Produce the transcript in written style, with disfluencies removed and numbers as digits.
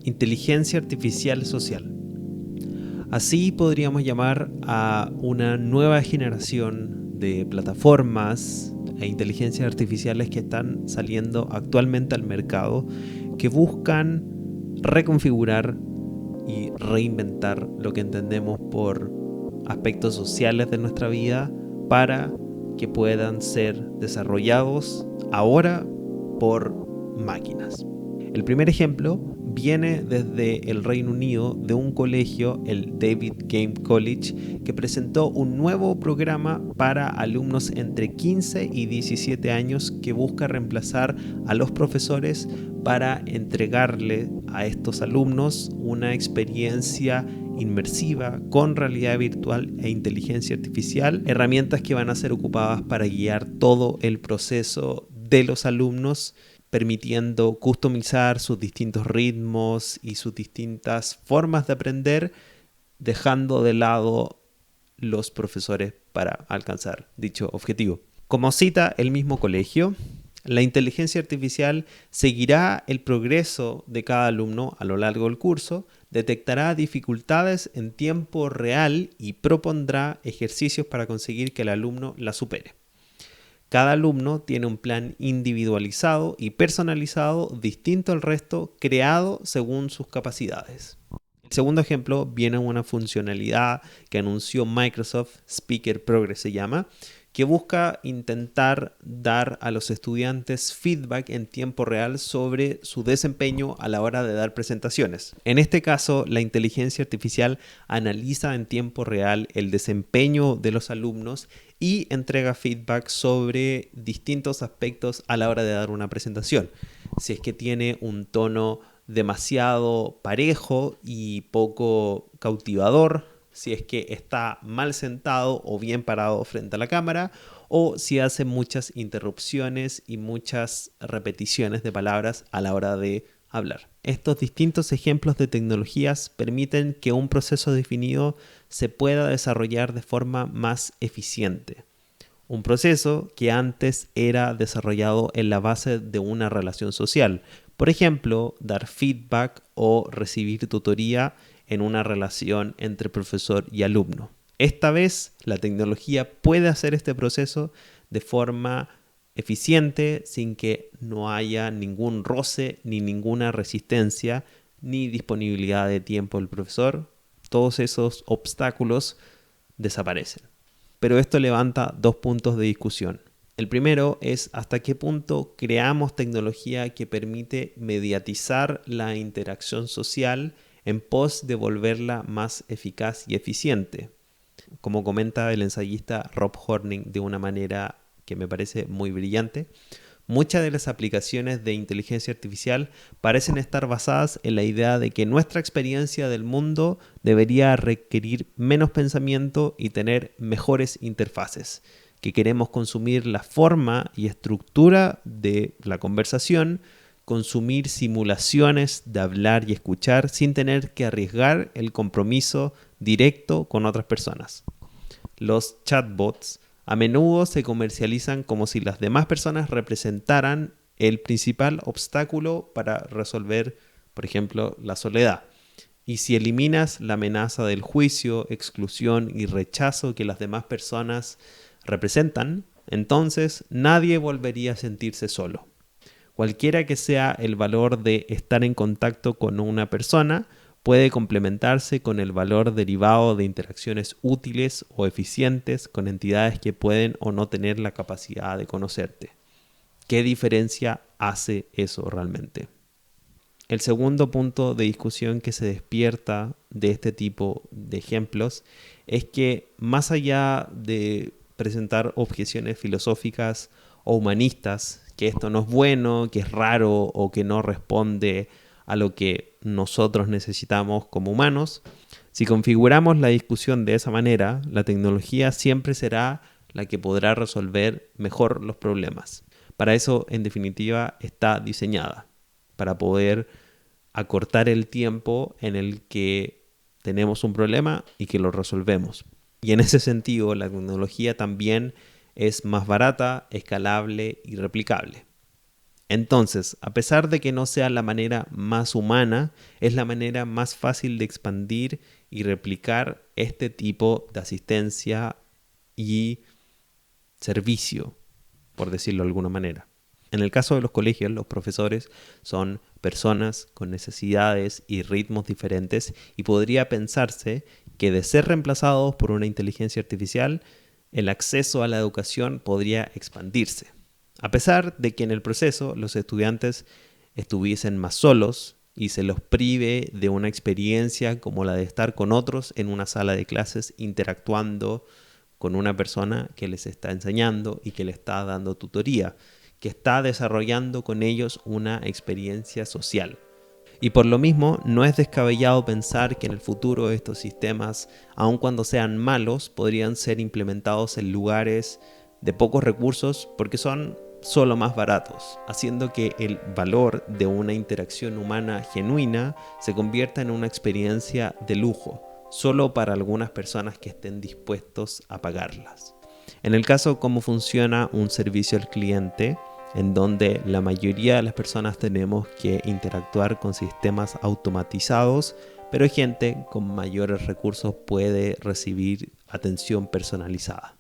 Inteligencia artificial social. Así podríamos llamar a una nueva generación de plataformas e inteligencias artificiales que están saliendo actualmente al mercado, que buscan reconfigurar y reinventar lo que entendemos por aspectos sociales de nuestra vida para que puedan ser desarrollados ahora por máquinas. El primer ejemplo viene desde el Reino Unido, de un colegio, el David Game College, que presentó un nuevo programa para alumnos entre 15 y 17 años que busca reemplazar a los profesores para entregarle a estos alumnos una experiencia inmersiva con realidad virtual e inteligencia artificial, herramientas que van a ser ocupadas para guiar todo el proceso de los alumnos, permitiendo customizar sus distintos ritmos y sus distintas formas de aprender, dejando de lado los profesores para alcanzar dicho objetivo. Como cita el mismo colegio, la inteligencia artificial seguirá el progreso de cada alumno a lo largo del curso, detectará dificultades en tiempo real y propondrá ejercicios para conseguir que el alumno la supere. Cada alumno tiene un plan individualizado y personalizado distinto al resto, creado según sus capacidades. El segundo ejemplo viene en una funcionalidad que anunció Microsoft, Speaker Progress se llama, que busca intentar dar a los estudiantes feedback en tiempo real sobre su desempeño a la hora de dar presentaciones. En este caso, la inteligencia artificial analiza en tiempo real el desempeño de los alumnos y entrega feedback sobre distintos aspectos a la hora de dar una presentación. Si es que tiene un tono demasiado parejo y poco cautivador, si es que está mal sentado o bien parado frente a la cámara, o si hace muchas interrupciones y muchas repeticiones de palabras a la hora de hablar. Estos distintos ejemplos de tecnologías permiten que un proceso definido se pueda desarrollar de forma más eficiente. Un proceso que antes era desarrollado en la base de una relación social. Por ejemplo, dar feedback o recibir tutoría en una relación entre profesor y alumno. Esta vez, la tecnología puede hacer este proceso de forma eficiente, sin que no haya ningún roce, ni ninguna resistencia, ni disponibilidad de tiempo del profesor. Todos esos obstáculos desaparecen. Pero esto levanta dos puntos de discusión. El primero es hasta qué punto creamos tecnología que permite mediatizar la interacción social en pos de volverla más eficaz y eficiente. Como comenta el ensayista Rob Horning de una manera que me parece muy brillante, muchas de las aplicaciones de inteligencia artificial parecen estar basadas en la idea de que nuestra experiencia del mundo debería requerir menos pensamiento y tener mejores interfaces, que queremos consumir la forma y estructura de la conversación, consumir simulaciones de hablar y escuchar sin tener que arriesgar el compromiso directo con otras personas. Los chatbots a menudo se comercializan como si las demás personas representaran el principal obstáculo para resolver, por ejemplo, la soledad. Y si eliminas la amenaza del juicio, exclusión y rechazo que las demás personas representan, entonces nadie volvería a sentirse solo. Cualquiera que sea el valor de estar en contacto con una persona, puede complementarse con el valor derivado de interacciones útiles o eficientes con entidades que pueden o no tener la capacidad de conocerte. ¿Qué diferencia hace eso realmente? El segundo punto de discusión que se despierta de este tipo de ejemplos es que más allá de presentar objeciones filosóficas o humanistas, que esto no es bueno, que es raro o que no responde a lo que nosotros necesitamos como humanos, si configuramos la discusión de esa manera, la tecnología siempre será la que podrá resolver mejor los problemas. Para eso, en definitiva, está diseñada, para poder acortar el tiempo en el que tenemos un problema y que lo resolvemos. Y en ese sentido, la tecnología también es más barata, escalable y replicable. Entonces, a pesar de que no sea la manera más humana, es la manera más fácil de expandir y replicar este tipo de asistencia y servicio, por decirlo de alguna manera. En el caso de los colegios, los profesores son personas con necesidades y ritmos diferentes y podría pensarse que de ser reemplazados por una inteligencia artificial, el acceso a la educación podría expandirse. A pesar de que en el proceso los estudiantes estuviesen más solos y se los prive de una experiencia como la de estar con otros en una sala de clases interactuando con una persona que les está enseñando y que le está dando tutoría, que está desarrollando con ellos una experiencia social. Y por lo mismo, no es descabellado pensar que en el futuro estos sistemas, aun cuando sean malos, podrían ser implementados en lugares de pocos recursos porque son solo más baratos, haciendo que el valor de una interacción humana genuina se convierta en una experiencia de lujo, solo para algunas personas que estén dispuestos a pagarlas. En el caso cómo funciona un servicio al cliente, en donde la mayoría de las personas tenemos que interactuar con sistemas automatizados, pero gente con mayores recursos puede recibir atención personalizada.